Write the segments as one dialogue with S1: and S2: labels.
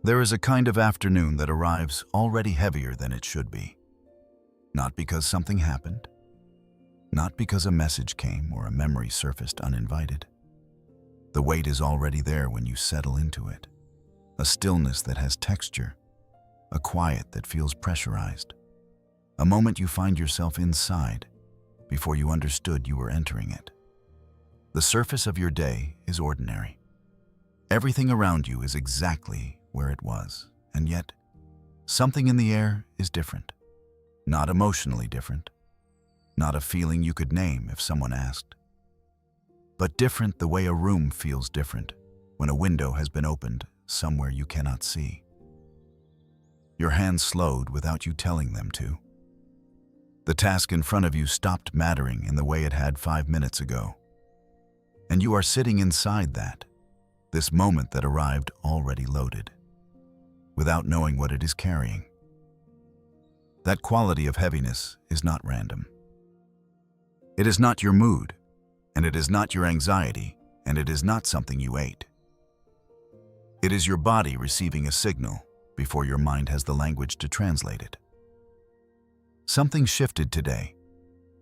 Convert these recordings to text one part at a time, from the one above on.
S1: There is a kind of afternoon that arrives already heavier than it should be. Not because something happened, not because a message came or a memory surfaced uninvited. The weight is already there when you settle into it. A stillness that has texture, a quiet that feels pressurized. A moment you find yourself inside before you understood you were entering it. The surface of your day is ordinary. Everything around you is exactly where it was, and yet something in the air is different. Not emotionally different, not a feeling you could name if someone asked, but different the way a room feels different when a window has been opened somewhere you cannot see. Your hands slowed without you telling them to. The task in front of you stopped mattering in the way it had 5 minutes ago. And you are sitting inside that, this moment that arrived already loaded, without knowing what it is carrying. That quality of heaviness is not random. It is not your mood, and it is not your anxiety, and it is not something you ate. It is your body receiving a signal before your mind has the language to translate it. Something shifted today,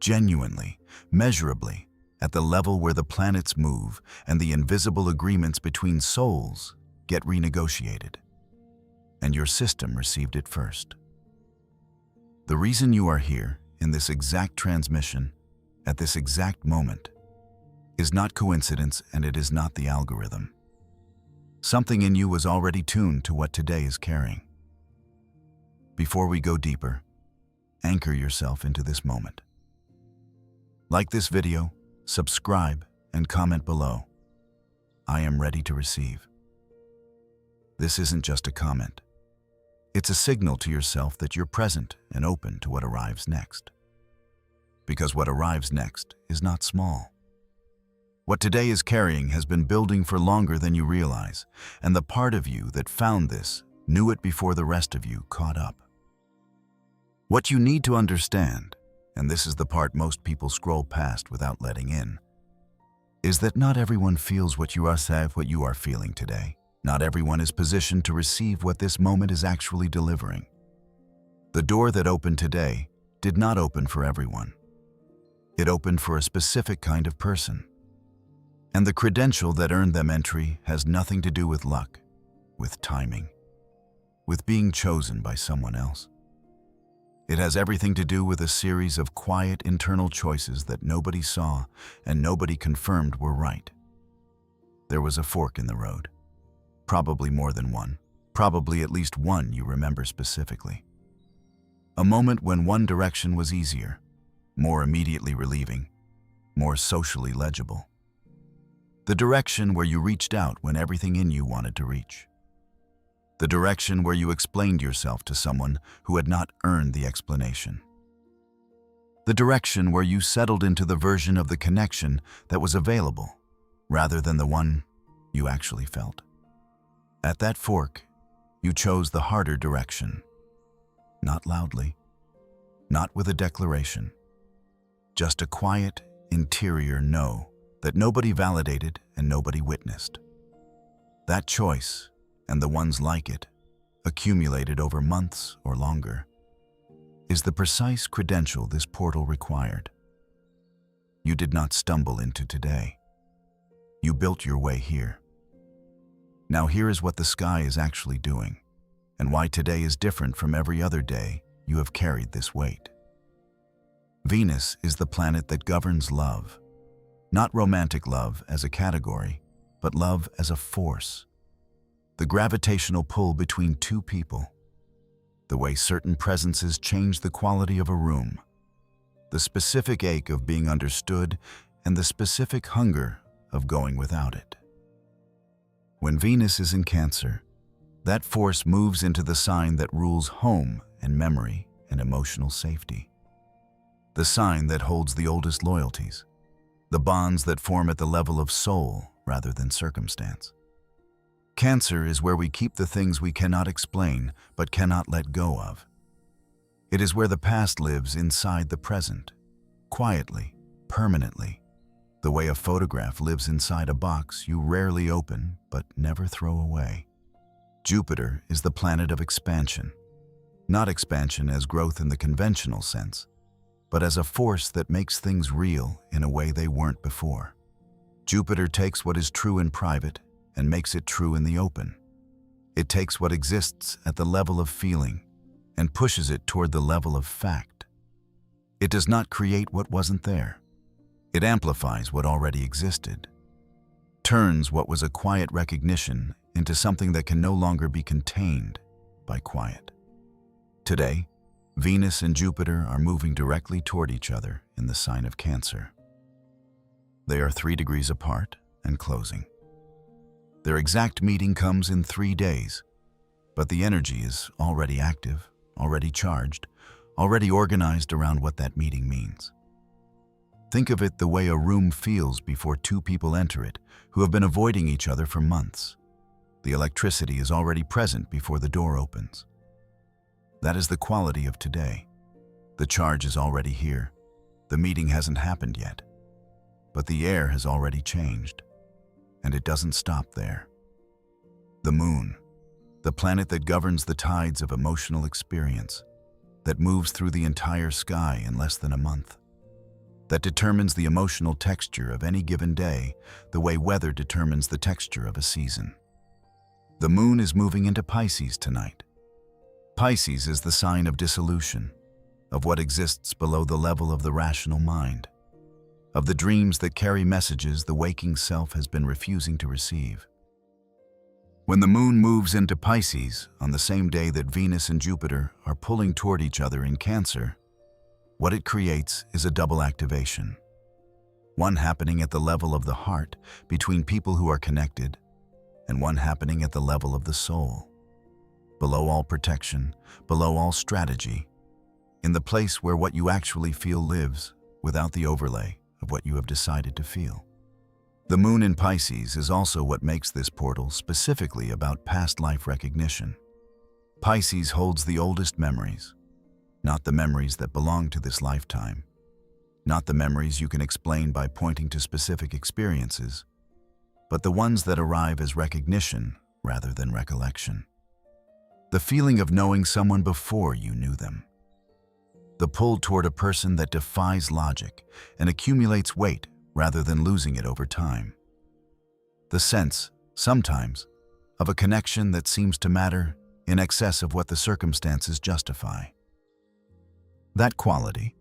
S1: genuinely, measurably, at the level where the planets move and the invisible agreements between souls get renegotiated. And your system received it first. The reason you are here in this exact transmission, at this exact moment, is not coincidence, and it is not the algorithm. Something in you was already tuned to what today is carrying. Before we go deeper, anchor yourself into this moment. Like this video, subscribe, and comment below. I am ready to receive. This isn't just a comment. It's a signal to yourself that you're present and open to what arrives next. Because what arrives next is not small. What today is carrying has been building for longer than you realize, and the part of you that found this knew it before the rest of you caught up. What you need to understand, and this is the part most people scroll past without letting in, is that not everyone feels what you are feeling today. Not everyone is positioned to receive what this moment is actually delivering. The door that opened today did not open for everyone. It opened for a specific kind of person. And the credential that earned them entry has nothing to do with luck, with timing, with being chosen by someone else. It has everything to do with a series of quiet internal choices that nobody saw and nobody confirmed were right. There was a fork in the road. Probably more than one. Probably at least one you remember specifically. A moment when one direction was easier, more immediately relieving, more socially legible. The direction where you reached out when everything in you wanted to reach. The direction where you explained yourself to someone who had not earned the explanation. The direction where you settled into the version of the connection that was available, rather than the one you actually felt. At that fork, you chose the harder direction. Not loudly, not with a declaration. Just a quiet, interior no that nobody validated and nobody witnessed. That choice, and the ones like it, accumulated over months or longer, is the precise credential this portal required. You did not stumble into today. You built your way here. Now here is what the sky is actually doing, and why today is different from every other day you have carried this weight. Venus is the planet that governs love. Not romantic love as a category, but love as a force. The gravitational pull between two people. The way certain presences change the quality of a room. The specific ache of being understood and the specific hunger of going without it. When Venus is in Cancer, that force moves into the sign that rules home and memory and emotional safety. The sign that holds the oldest loyalties, the bonds that form at the level of soul rather than circumstance. Cancer is where we keep the things we cannot explain but cannot let go of. It is where the past lives inside the present, quietly, permanently, the way a photograph lives inside a box you rarely open but never throw away. Jupiter is the planet of expansion. Not expansion as growth in the conventional sense, but as a force that makes things real in a way they weren't before. Jupiter takes what is true in private and makes it true in the open. It takes what exists at the level of feeling and pushes it toward the level of fact. It does not create what wasn't there. It amplifies what already existed, turns what was a quiet recognition into something that can no longer be contained by quiet. Today, Venus and Jupiter are moving directly toward each other in the sign of Cancer. They are 3 degrees apart and closing. Their exact meeting comes in 3 days, but the energy is already active, already charged, already organized around what that meeting means. Think of it the way a room feels before 2 people enter it who have been avoiding each other for months. The electricity is already present before the door opens. That is the quality of today. The charge is already here. The meeting hasn't happened yet, but the air has already changed, and it doesn't stop there. The moon, the planet that governs the tides of emotional experience, that moves through the entire sky in less than a month, that determines the emotional texture of any given day the way weather determines the texture of a season. The moon is moving into Pisces tonight. Pisces is the sign of dissolution, of what exists below the level of the rational mind, of the dreams that carry messages the waking self has been refusing to receive. When the moon moves into Pisces on the same day that Venus and Jupiter are pulling toward each other in Cancer, what it creates is a double activation. One happening at the level of the heart between people who are connected, and one happening at the level of the soul, below all protection, below all strategy, in the place where what you actually feel lives without the overlay of what you have decided to feel. The moon in Pisces is also what makes this portal specifically about past life recognition. Pisces holds the oldest memories, not the memories that belong to this lifetime, not the memories you can explain by pointing to specific experiences, but the ones that arrive as recognition rather than recollection. The feeling of knowing someone before you knew them. The pull toward a person that defies logic and accumulates weight rather than losing it over time. The sense, sometimes, of a connection that seems to matter in excess of what the circumstances justify. That quality,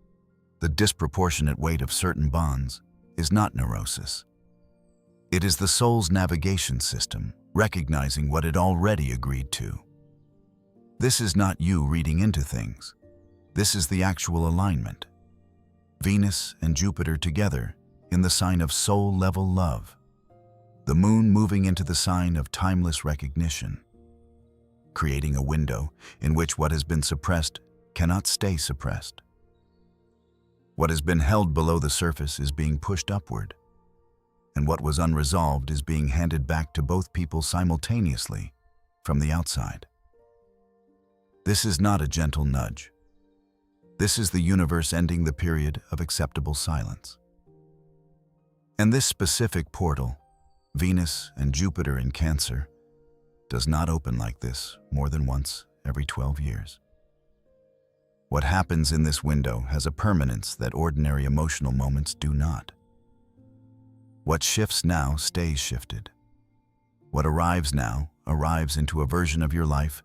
S1: the disproportionate weight of certain bonds, is not neurosis. It is the soul's navigation system recognizing what it already agreed to. This is not you reading into things. This is the actual alignment. Venus and Jupiter together in the sign of soul-level love. The moon moving into the sign of timeless recognition, creating a window in which what has been suppressed cannot stay suppressed. What has been held below the surface is being pushed upward, and what was unresolved is being handed back to both people simultaneously from the outside. This is not a gentle nudge. This is the universe ending the period of acceptable silence. And this specific portal, Venus and Jupiter in Cancer, does not open like this more than once every 12 years. What happens in this window has a permanence that ordinary emotional moments do not. What shifts now stays shifted. What arrives now arrives into a version of your life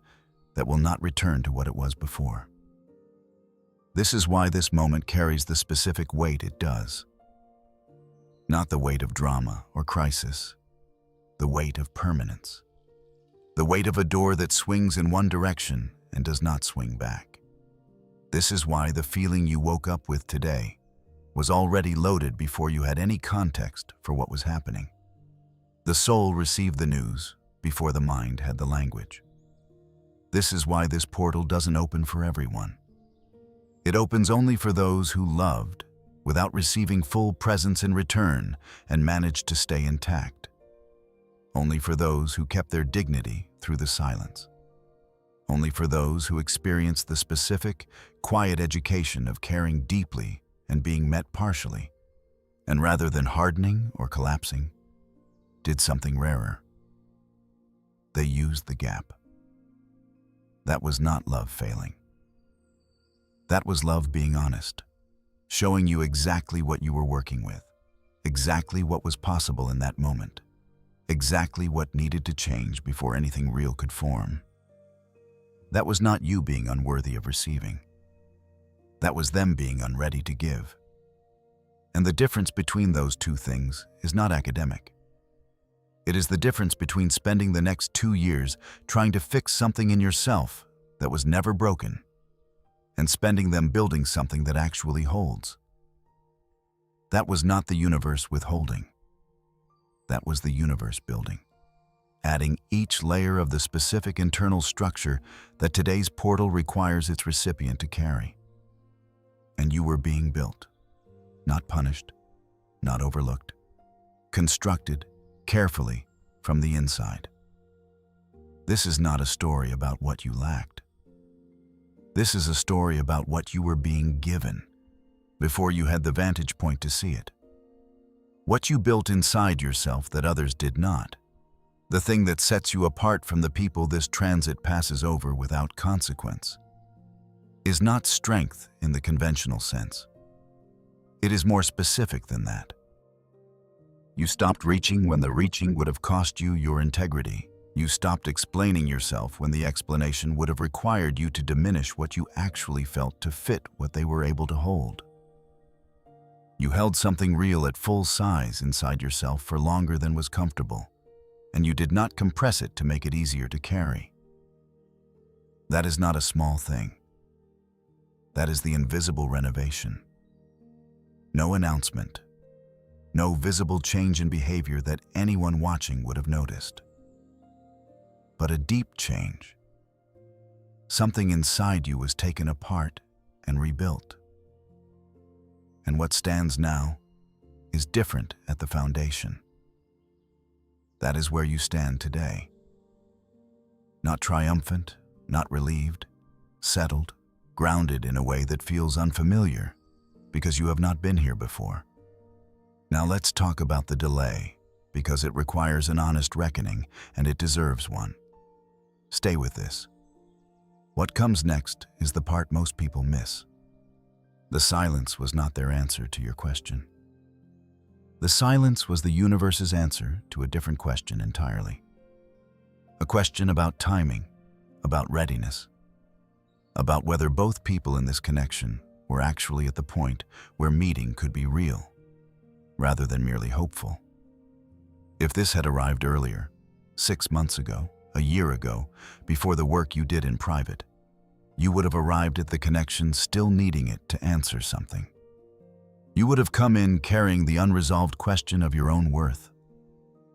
S1: that will not return to what it was before. This is why this moment carries the specific weight it does. Not the weight of drama or crisis, the weight of permanence. The weight of a door that swings in one direction and does not swing back. This is why the feeling you woke up with today was already loaded before you had any context for what was happening. The soul received the news before the mind had the language. This is why this portal doesn't open for everyone. It opens only for those who loved without receiving full presence in return and managed to stay intact. Only for those who kept their dignity through the silence. Only for those who experienced the specific, quiet education of caring deeply and being met partially, and rather than hardening or collapsing, did something rarer. They used the gap. That was not love failing. That was love being honest, showing you exactly what you were working with, exactly what was possible in that moment, exactly what needed to change before anything real could form. That was not you being unworthy of receiving. That was them being unready to give. And the difference between those two things is not academic. It is the difference between spending the next 2 years trying to fix something in yourself that was never broken and spending them building something that actually holds. That was not the universe withholding. That was the universe building, adding each layer of the specific internal structure that today's portal requires its recipient to carry. And you were being built, not punished, not overlooked, constructed carefully from the inside. This is not a story about what you lacked. This is a story about what you were being given before you had the vantage point to see it. What you built inside yourself that others did not. The thing that sets you apart from the people this transit passes over without consequence is not strength in the conventional sense. It is more specific than that. You stopped reaching when the reaching would have cost you your integrity. You stopped explaining yourself when the explanation would have required you to diminish what you actually felt to fit what they were able to hold. You held something real at full size inside yourself for longer than was comfortable, and you did not compress it to make it easier to carry. That is not a small thing. That is the invisible renovation. No announcement. No visible change in behavior that anyone watching would have noticed. But a deep change. Something inside you was taken apart and rebuilt. And what stands now is different at the foundation. That is where you stand today. Not triumphant, not relieved, settled, grounded in a way that feels unfamiliar because you have not been here before. Now let's talk about the delay, because it requires an honest reckoning, and it deserves one. Stay with this. What comes next is the part most people miss. The silence was not their answer to your question. The silence was the universe's answer to a different question entirely. A question about timing, about readiness, about whether both people in this connection were actually at the point where meeting could be real, rather than merely hopeful. If this had arrived earlier, 6 months ago, a year ago, before the work you did in private, you would have arrived at the connection still needing it to answer something. You would have come in carrying the unresolved question of your own worth,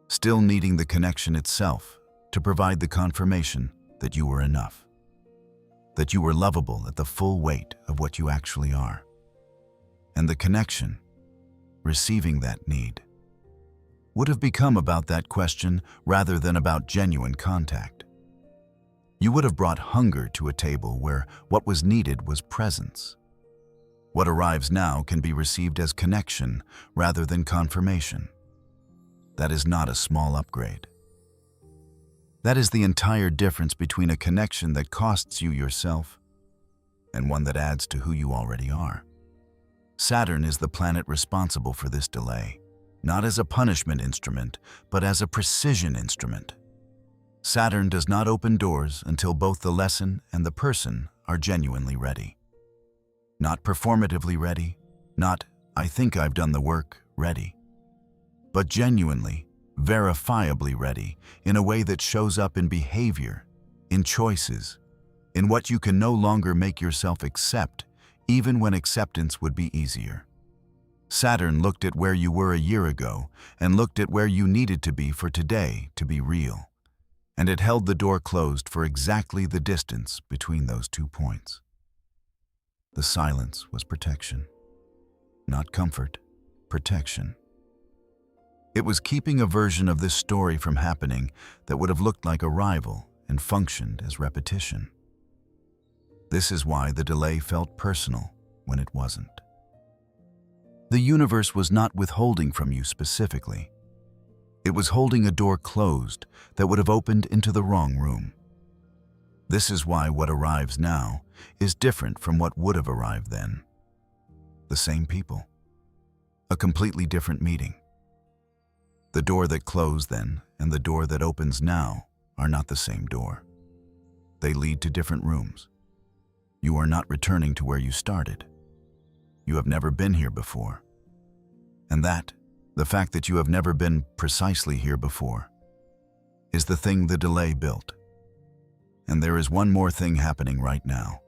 S1: still needing the connection itself to provide the confirmation that you were enough, that you were lovable at the full weight of what you actually are. And the connection, receiving that need, would have become about that question rather than about genuine contact. You would have brought hunger to a table where what was needed was presence. What arrives now can be received as connection rather than confirmation. That is not a small upgrade. That is the entire difference between a connection that costs you yourself and one that adds to who you already are. Saturn is the planet responsible for this delay, not as a punishment instrument, but as a precision instrument. Saturn does not open doors until both the lesson and the person are genuinely ready. Not performatively ready, not "I think I've done the work" ready, but genuinely, verifiably ready in a way that shows up in behavior, in choices, in what you can no longer make yourself accept, even when acceptance would be easier. Saturn looked at where you were a year ago and looked at where you needed to be for today to be real. And it held the door closed for exactly the distance between those 2 points. The silence was protection. Not comfort, protection. It was keeping a version of this story from happening that would have looked like arrival and functioned as repetition. This is why the delay felt personal when it wasn't. The universe was not withholding from you specifically. It was holding a door closed that would have opened into the wrong room. This is why what arrives now is different from what would have arrived then. The same people. A completely different meeting. The door that closed then and the door that opens now are not the same door. They lead to different rooms. You are not returning to where you started. You have never been here before. And the fact that you have never been precisely here before, is the thing the delay built. And there is one more thing happening right now,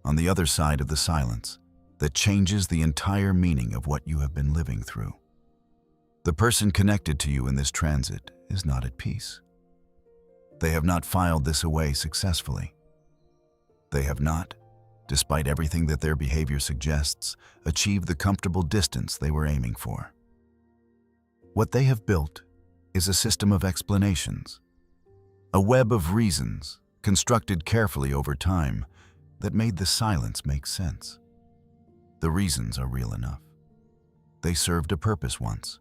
S1: on the other side of the silence, that changes the entire meaning of what you have been living through. The person connected to you in this transit is not at peace. They have not filed this away successfully. They have not, despite everything that their behavior suggests, achieved the comfortable distance they were aiming for. What they have built is a system of explanations, a web of reasons constructed carefully over time that made the silence make sense. The reasons are real enough. They served a purpose once.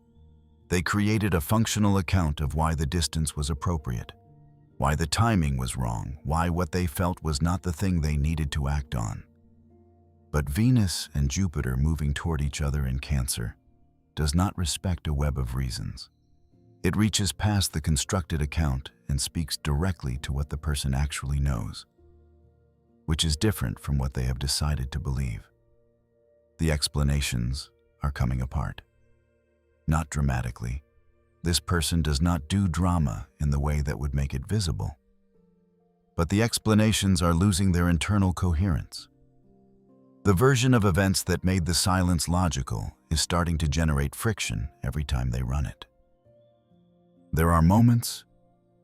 S1: They created a functional account of why the distance was appropriate, why the timing was wrong, why what they felt was not the thing they needed to act on. But Venus and Jupiter moving toward each other in Cancer does not respect a web of reasons. It reaches past the constructed account and speaks directly to what the person actually knows, which is different from what they have decided to believe. The explanations are coming apart. Not dramatically. This person does not do drama in the way that would make it visible. But the explanations are losing their internal coherence. The version of events that made the silence logical is starting to generate friction every time they run it. There are moments,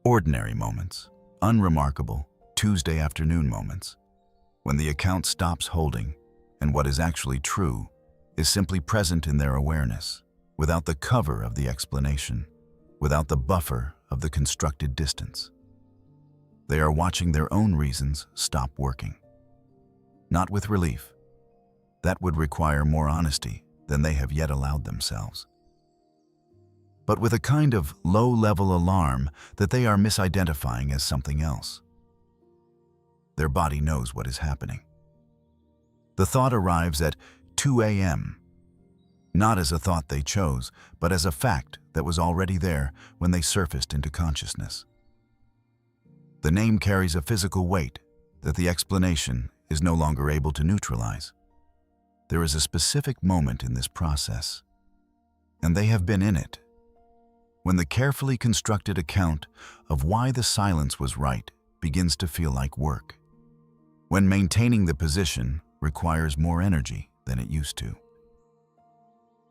S1: ordinary moments, unremarkable, Tuesday afternoon moments, when the account stops holding and what is actually true is simply present in their awareness, without the cover of the explanation, without the buffer of the constructed distance. They are watching their own reasons stop working. Not with relief. That would require more honesty than they have yet allowed themselves. But with a kind of low-level alarm that they are misidentifying as something else. Their body knows what is happening. The thought arrives at 2 a.m., not as a thought they chose, but as a fact that was already there when they surfaced into consciousness. The name carries a physical weight that the explanation is no longer able to neutralize. There is a specific moment in this process, and they have been in it, when the carefully constructed account of why the silence was right begins to feel like work, when maintaining the position requires more energy than it used to.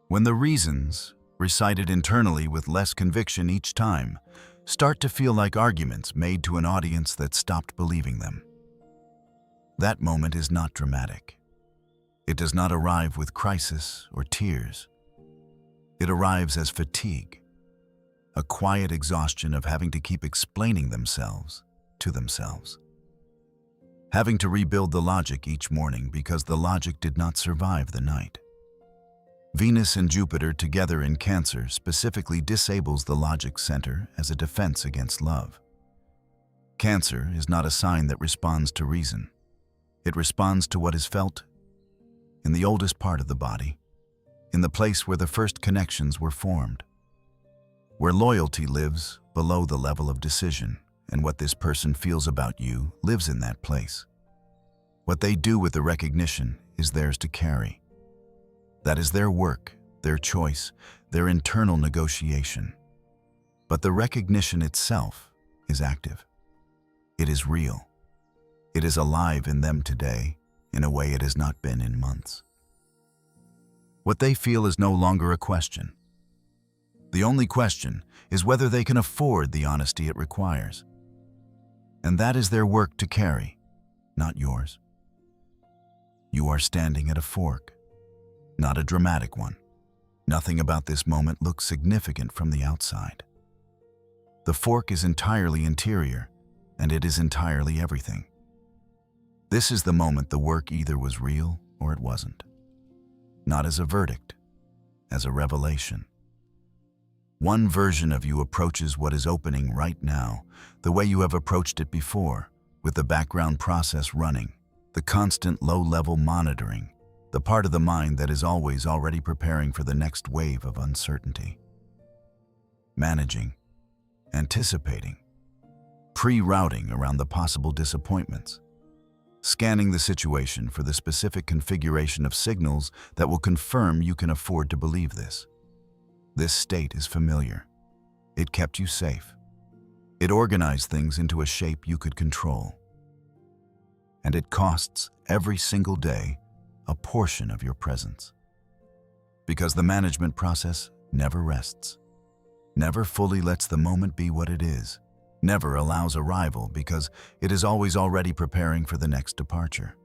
S1: When the reasons, recited internally with less conviction each time, start to feel like arguments made to an audience that stopped believing them. That moment is not dramatic. It does not arrive with crisis or tears. It arrives as fatigue, a quiet exhaustion of having to keep explaining themselves to themselves. Having to rebuild the logic each morning because the logic did not survive the night. Venus and Jupiter together in Cancer specifically disables the logic center as a defense against love. Cancer is not a sign that responds to reason. It responds to what is felt in the oldest part of the body, in the place where the first connections were formed, where loyalty lives below the level of decision, and what this person feels about you lives in that place. What they do with the recognition is theirs to carry. That is their work, their choice, their internal negotiation. But the recognition itself is active. It is real. It is alive in them today in a way it has not been in months. What they feel is no longer a question. The only question is whether they can afford the honesty it requires. And that is their work to carry, not yours. You are standing at a fork, not a dramatic one. Nothing about this moment looks significant from the outside. The fork is entirely interior, and it is entirely everything. This is the moment the work either was real or it wasn't. Not as a verdict, as a revelation. One version of you approaches what is opening right now the way you have approached it before, with the background process running, the constant low-level monitoring, the part of the mind that is always already preparing for the next wave of uncertainty. Managing, anticipating, pre-routing around the possible disappointments, scanning the situation for the specific configuration of signals that will confirm you can afford to believe this. This state is familiar. It kept you safe. It organized things into a shape you could control. And it costs every single day a portion of your presence. Because the management process never rests, never fully lets the moment be what it is, never allows arrival because it is always already preparing for the next departure.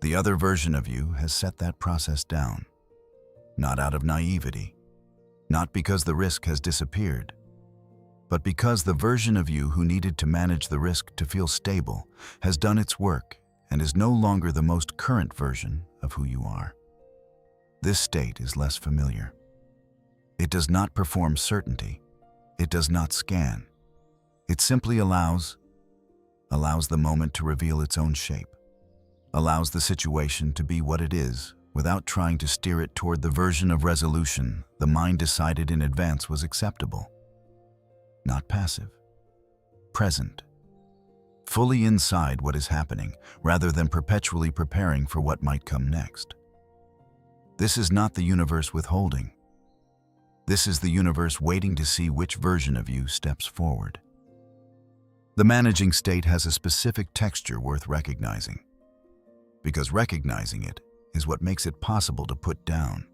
S1: The other version of you has set that process down, not out of naivety, not because the risk has disappeared, but because the version of you who needed to manage the risk to feel stable has done its work and is no longer the most current version of who you are. This state is less familiar. It does not perform certainty. It does not scan. It simply allows the moment to reveal its own shape, allows the situation to be what it is without trying to steer it toward the version of resolution the mind decided in advance was acceptable. Not passive, present, fully inside what is happening rather than perpetually preparing for what might come next. This is not the universe withholding. This is the universe waiting to see which version of you steps forward. The managing state has a specific texture worth recognizing, because recognizing it is what makes it possible to put down.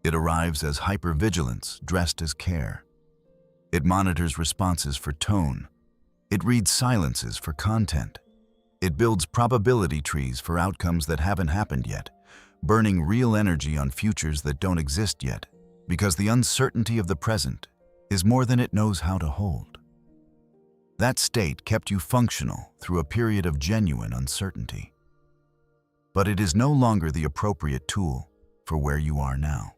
S1: It arrives as hypervigilance dressed as care. It monitors responses for tone. It reads silences for content. It builds probability trees for outcomes that haven't happened yet, burning real energy on futures that don't exist yet, because the uncertainty of the present is more than it knows how to hold. That state kept you functional through a period of genuine uncertainty. But it is no longer the appropriate tool for where you are now.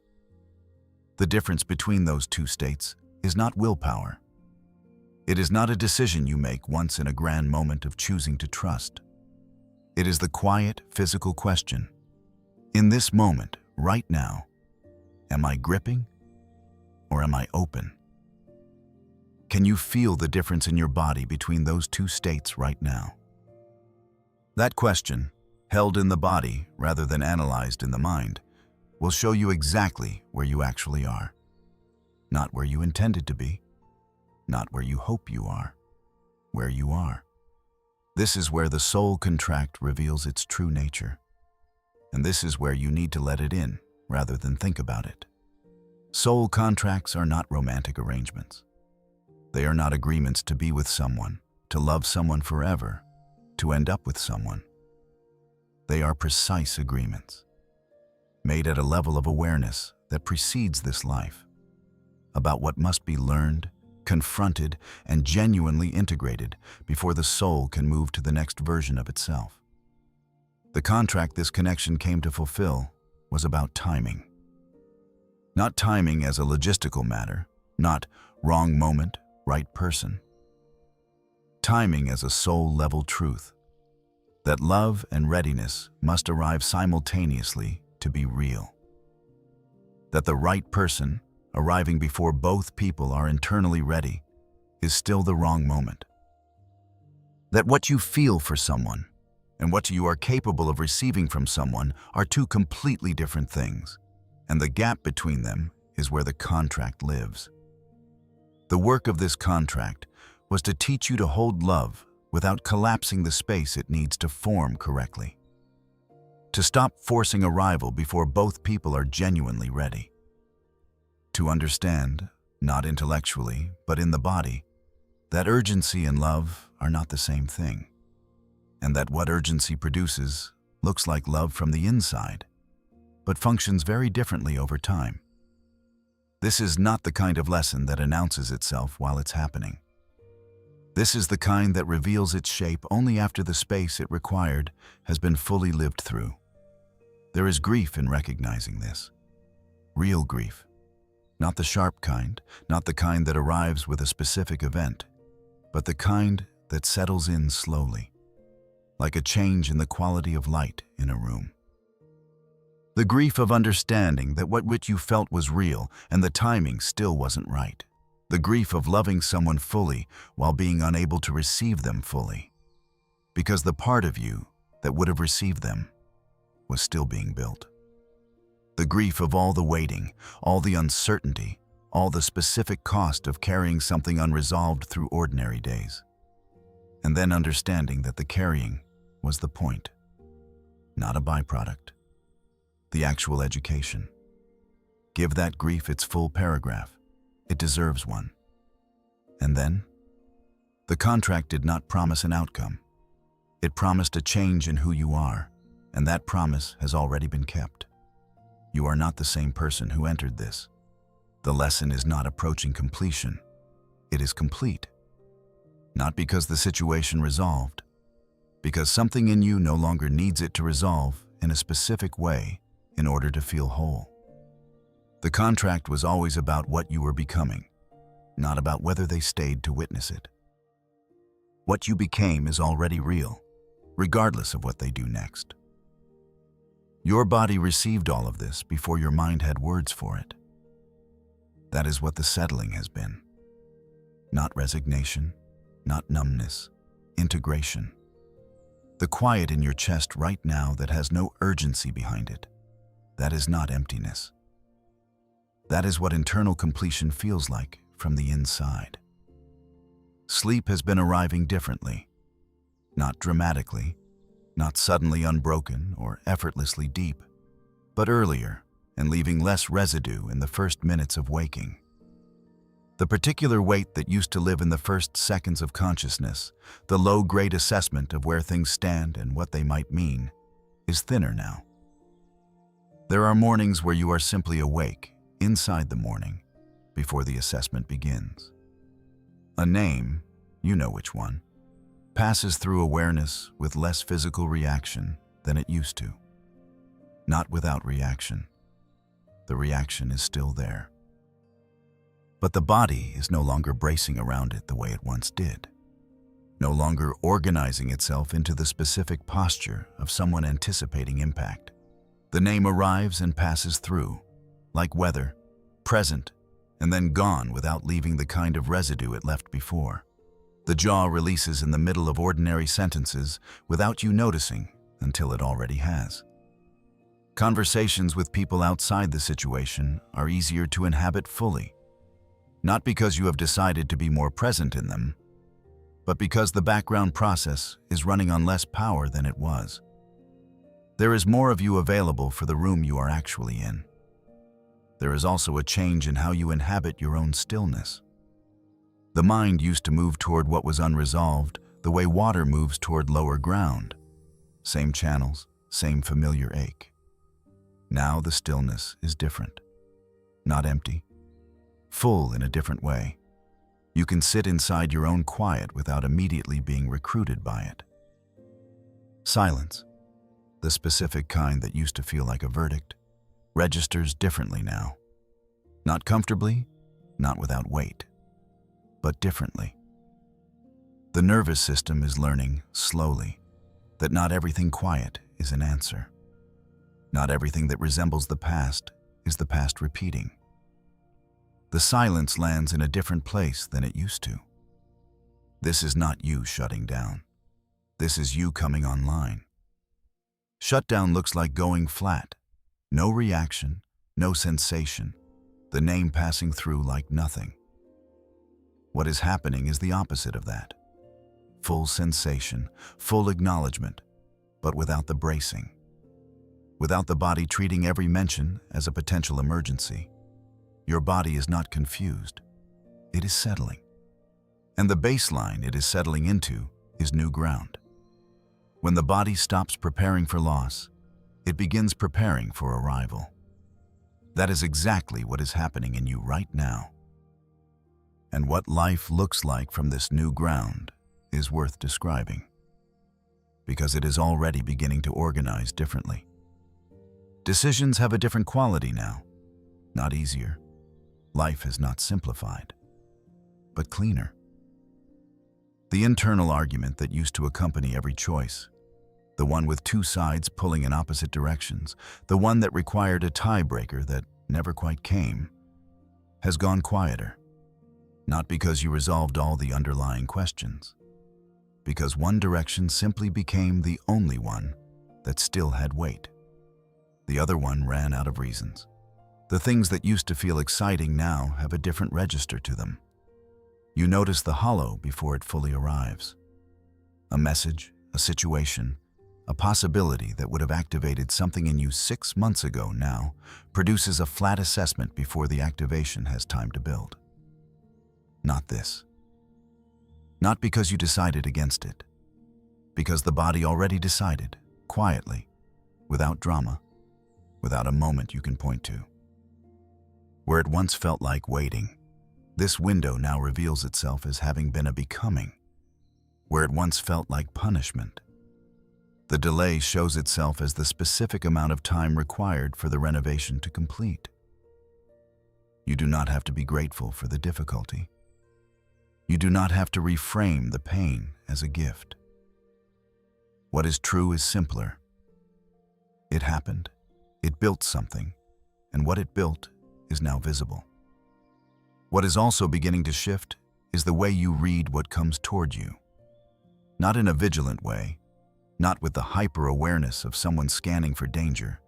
S1: The difference between those two states is not willpower. It is not a decision you make once in a grand moment of choosing to trust. It is the quiet, physical question. In this moment, right now, am I gripping or am I open? Can you feel the difference in your body between those two states right now? That question, held in the body rather than analyzed in the mind, will show you exactly where you actually are. Not where you intended to be, not where you hope you are, where you are. This is where the soul contract reveals its true nature. And this is where you need to let it in rather than think about it. Soul contracts are not romantic arrangements. They are not agreements to be with someone, to love someone forever, to end up with someone. They are precise agreements, made at a level of awareness that precedes this life, about what must be learned, confronted, and genuinely integrated before the soul can move to the next version of itself. The contract this connection came to fulfill was about timing. Not timing as a logistical matter, not wrong moment, right person. Timing as a soul-level truth, that love and readiness must arrive simultaneously to be real. That the right person, arriving before both people are internally ready, is still the wrong moment. That what you feel for someone and what you are capable of receiving from someone are two completely different things, and the gap between them is where the contract lives. The work of this contract was to teach you to hold love without collapsing the space it needs to form correctly. To stop forcing arrival before both people are genuinely ready. To understand, not intellectually, but in the body, that urgency and love are not the same thing, and that what urgency produces looks like love from the inside, but functions very differently over time. This is not the kind of lesson that announces itself while it's happening. This is the kind that reveals its shape only after the space it required has been fully lived through. There is grief in recognizing this. Real grief. Not the sharp kind, not the kind that arrives with a specific event, but the kind that settles in slowly, like a change in the quality of light in a room. The grief of understanding that what you felt was real and the timing still wasn't right. The grief of loving someone fully while being unable to receive them fully, because the part of you that would have received them was still being built. The grief of all the waiting, all the uncertainty, all the specific cost of carrying something unresolved through ordinary days. And then understanding that the carrying was the point, not a byproduct. The actual education. Give that grief its full paragraph. It deserves one. And then, the contract did not promise an outcome. It promised a change in who you are, and that promise has already been kept. You are not the same person who entered this. The lesson is not approaching completion. It is complete. Not because the situation resolved, because something in you no longer needs it to resolve in a specific way in order to feel whole. The contract was always about what you were becoming, not about whether they stayed to witness it. What you became is already real, regardless of what they do next. Your body received all of this before your mind had words for it. That is what the settling has been. Not resignation, not numbness, integration. The quiet in your chest right now that has no urgency behind it. That is not emptiness. That is what internal completion feels like from the inside. Sleep has been arriving differently, not dramatically, not suddenly unbroken or effortlessly deep, but earlier and leaving less residue in the first minutes of waking. The particular weight that used to live in the first seconds of consciousness, the low-grade assessment of where things stand and what they might mean, is thinner now. There are mornings where you are simply awake, inside the morning, before the assessment begins. A name, you know which one, passes through awareness with less physical reaction than it used to. Not without reaction. The reaction is still there. But the body is no longer bracing around it the way it once did, no longer organizing itself into the specific posture of someone anticipating impact. The name arrives and passes through, like weather, present, and then gone without leaving the kind of residue it left before. The jaw releases in the middle of ordinary sentences without you noticing until it already has. Conversations with people outside the situation are easier to inhabit fully, not because you have decided to be more present in them, but because the background process is running on less power than it was. There is more of you available for the room you are actually in. There is also a change in how you inhabit your own stillness. The mind used to move toward what was unresolved the way water moves toward lower ground. Same channels, same familiar ache. Now the stillness is different. Not empty. Full in a different way. You can sit inside your own quiet without immediately being recruited by it. Silence, the specific kind that used to feel like a verdict, registers differently now. Not comfortably, not without weight, but differently. The nervous system is learning, slowly, that not everything quiet is an answer. Not everything that resembles the past is the past repeating. The silence lands in a different place than it used to. This is not you shutting down. This is you coming online. Shutdown looks like going flat. No reaction, no sensation. The name passing through like nothing. What is happening is the opposite of that. Full sensation, full acknowledgement, but without the bracing. Without the body treating every mention as a potential emergency. Your body is not confused. It is settling. And the baseline it is settling into is new ground. When the body stops preparing for loss, it begins preparing for arrival. That is exactly what is happening in you right now. And what life looks like from this new ground is worth describing, because it is already beginning to organize differently. Decisions have a different quality now, not easier. Life has not simplified, but cleaner. The internal argument that used to accompany every choice, the one with two sides pulling in opposite directions, the one that required a tiebreaker that never quite came, has gone quieter. Not because you resolved all the underlying questions, because one direction simply became the only one that still had weight. The other one ran out of reasons. The things that used to feel exciting now have a different register to them. You notice the hollow before it fully arrives. A message, a situation, a possibility that would have activated something in you 6 months ago now produces a flat assessment before the activation has time to build. Not this. Not because you decided against it. Because the body already decided, quietly, without drama, without a moment you can point to. Where it once felt like waiting, this window now reveals itself as having been a becoming. Where it once felt like punishment, the delay shows itself as the specific amount of time required for the renovation to complete. You do not have to be grateful for the difficulty. You do not have to reframe the pain as a gift. What is true is simpler. It happened, it built something, and what it built is now visible. What is also beginning to shift is the way you read what comes toward you. Not in a vigilant way, not with the hyper-awareness of someone scanning for danger,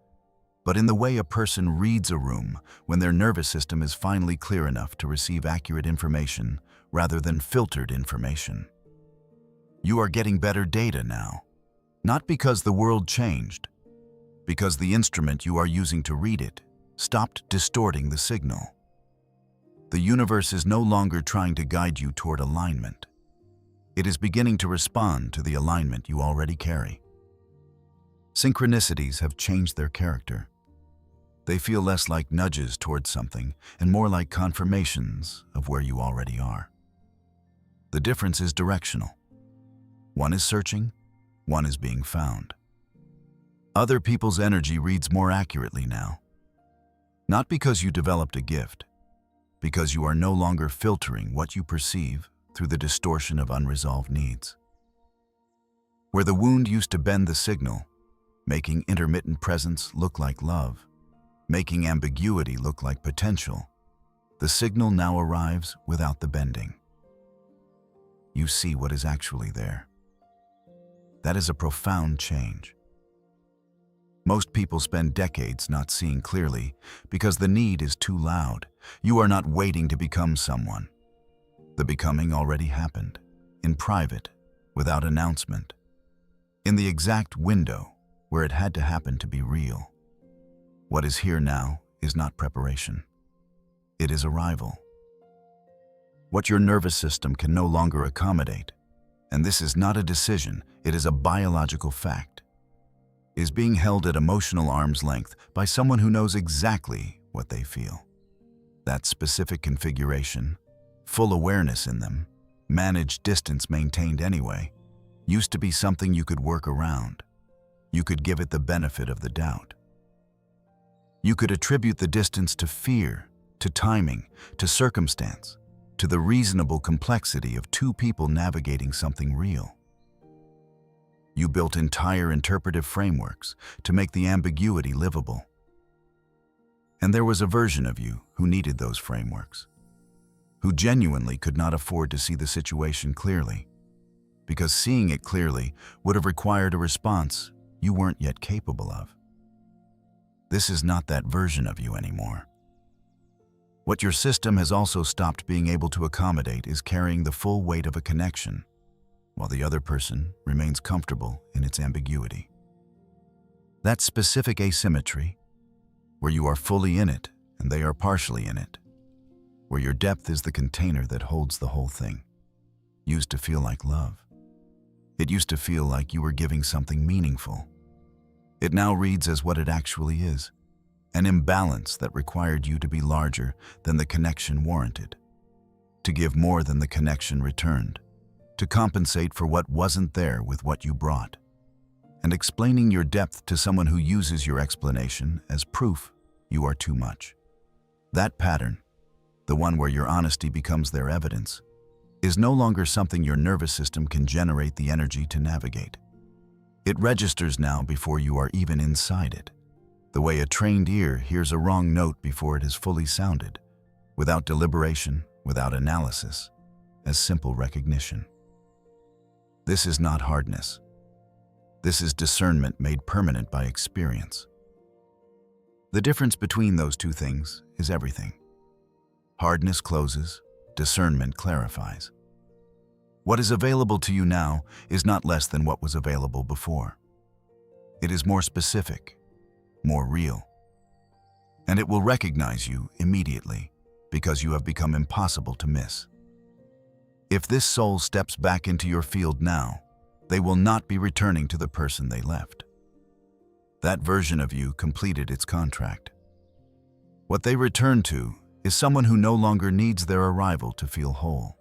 S1: but in the way a person reads a room when their nervous system is finally clear enough to receive accurate information rather than filtered information. You are getting better data now, not because the world changed, because the instrument you are using to read it stopped distorting the signal. The universe is no longer trying to guide you toward alignment. It is beginning to respond to the alignment you already carry. Synchronicities have changed their character. They feel less like nudges towards something and more like confirmations of where you already are. The difference is directional. One is searching, one is being found. Other people's energy reads more accurately now. Not because you developed a gift, because you are no longer filtering what you perceive through the distortion of unresolved needs. Where the wound used to bend the signal, making intermittent presence look like love, making ambiguity look like potential, the signal now arrives without the bending. You see what is actually there. That is a profound change. Most people spend decades not seeing clearly because the need is too loud. You are not waiting to become someone. The becoming already happened, in private, without announcement, in the exact window where it had to happen to be real. What is here now is not preparation. It is arrival. What your nervous system can no longer accommodate, and this is not a decision, it is a biological fact, is being held at emotional arm's length by someone who knows exactly what they feel. That specific configuration, full awareness in them, managed distance maintained anyway, used to be something you could work around. You could give it the benefit of the doubt. You could attribute the distance to fear, to timing, to circumstance, to the reasonable complexity of two people navigating something real. You built entire interpretive frameworks to make the ambiguity livable. And there was a version of you who needed those frameworks, who genuinely could not afford to see the situation clearly, because seeing it clearly would have required a response you weren't yet capable of. This is not that version of you anymore. What your system has also stopped being able to accommodate is carrying the full weight of a connection, while the other person remains comfortable in its ambiguity. That specific asymmetry, where you are fully in it and they are partially in it, where your depth is the container that holds the whole thing, used to feel like love. It used to feel like you were giving something meaningful. It now reads as what it actually is, an imbalance that required you to be larger than the connection warranted, to give more than the connection returned, to compensate for what wasn't there with what you brought, and explaining your depth to someone who uses your explanation as proof you are too much. That pattern, the one where your honesty becomes their evidence, is no longer something your nervous system can generate the energy to navigate. It registers now before you are even inside it, the way a trained ear hears a wrong note before it has fully sounded, without deliberation, without analysis, as simple recognition. This is not hardness. This is discernment made permanent by experience. The difference between those two things is everything. Hardness closes, discernment clarifies. What is available to you now is not less than what was available before. It is more specific, more real. And it will recognize you immediately because you have become impossible to miss. If this soul steps back into your field now, they will not be returning to the person they left. That version of you completed its contract. What they return to is someone who no longer needs their arrival to feel whole.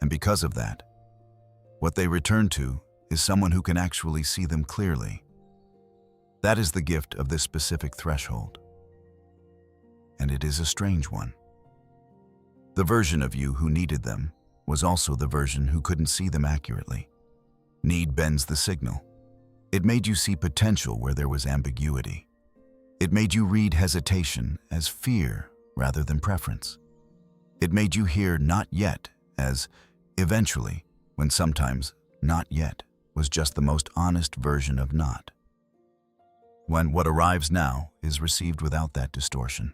S1: And because of that, what they return to is someone who can actually see them clearly. That is the gift of this specific threshold. And it is a strange one. The version of you who needed them was also the version who couldn't see them accurately. Need bends the signal. It made you see potential where there was ambiguity. It made you read hesitation as fear rather than preference. It made you hear not yet as eventually, when sometimes not yet was just the most honest version of not. When what arrives now is received without that distortion.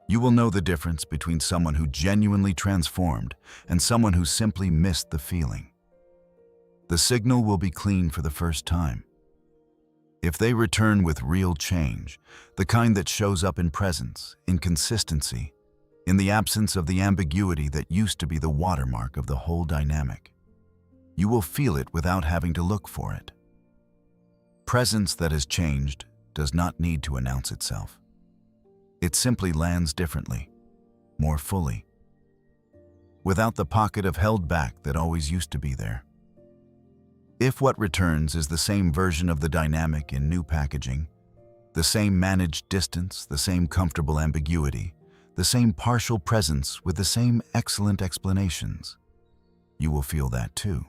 S1: You will know the difference between someone who genuinely transformed and someone who simply missed the feeling. The signal will be clean for the first time. If they return with real change, the kind that shows up in presence, in consistency, in the absence of the ambiguity that used to be the watermark of the whole dynamic, you will feel it without having to look for it. Presence that has changed does not need to announce itself. It simply lands differently, more fully, without the pocket of held back that always used to be there. If what returns is the same version of the dynamic in new packaging, the same managed distance, the same comfortable ambiguity, the same partial presence with the same excellent explanations, you will feel that too.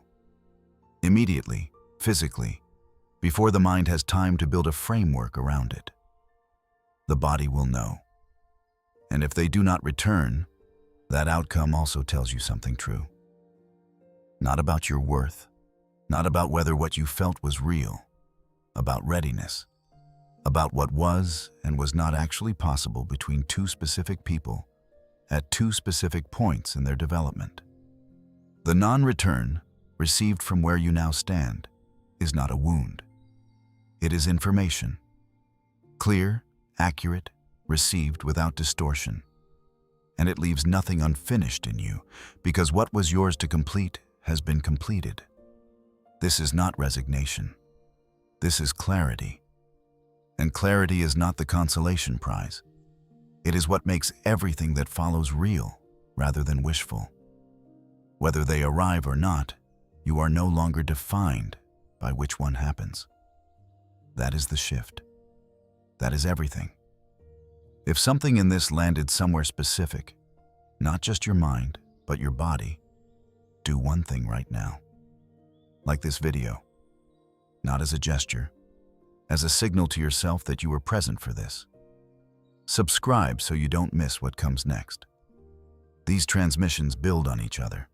S1: Immediately, physically, before the mind has time to build a framework around it. The body will know. And if they do not return, that outcome also tells you something true. Not about your worth, not about whether what you felt was real, about readiness, about what was and was not actually possible between two specific people at two specific points in their development. The non-return, received from where you now stand, is not a wound. It is information. Clear, accurate, received without distortion. And it leaves nothing unfinished in you, because what was yours to complete has been completed. This is not resignation. This is clarity. And clarity is not the consolation prize. It is what makes everything that follows real, rather than wishful. Whether they arrive or not, you are no longer defined by which one happens. That is the shift. That is everything. If something in this landed somewhere specific, not just your mind, but your body, do one thing right now. Like this video. Not as a gesture, as a signal to yourself that you were present for this. Subscribe so you don't miss what comes next. These transmissions build on each other.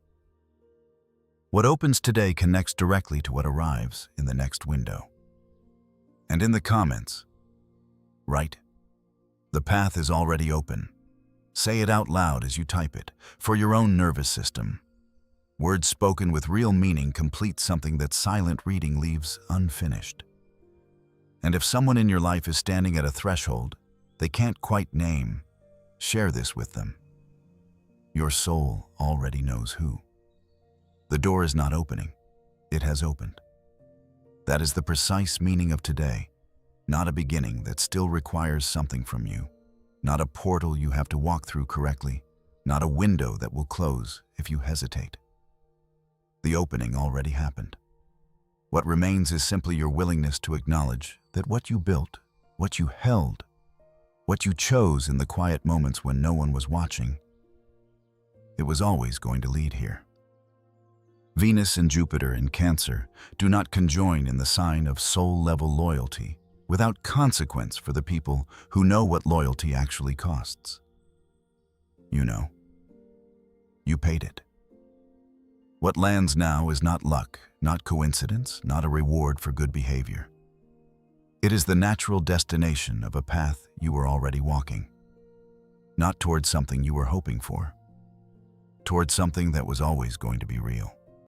S1: What opens today connects directly to what arrives in the next window. And in the comments, write, "The path is already open." Say it out loud as you type it, for your own nervous system. Words spoken with real meaning complete something that silent reading leaves unfinished. And if someone in your life is standing at a threshold they can't quite name, share this with them. Your soul already knows who. The door is not opening, it has opened. That is the precise meaning of today, not a beginning that still requires something from you, not a portal you have to walk through correctly, not a window that will close if you hesitate. The opening already happened. What remains is simply your willingness to acknowledge that what you built, what you held, what you chose in the quiet moments when no one was watching, It was always going to lead here. Venus and Jupiter in Cancer do not conjoin in the sign of soul-level loyalty without consequence for the people who know what loyalty actually costs. You know. You paid it. What lands now is not luck, not coincidence, not a reward for good behavior. It is the natural destination of a path you were already walking. Not towards something you were hoping for. Towards something that was always going to be real.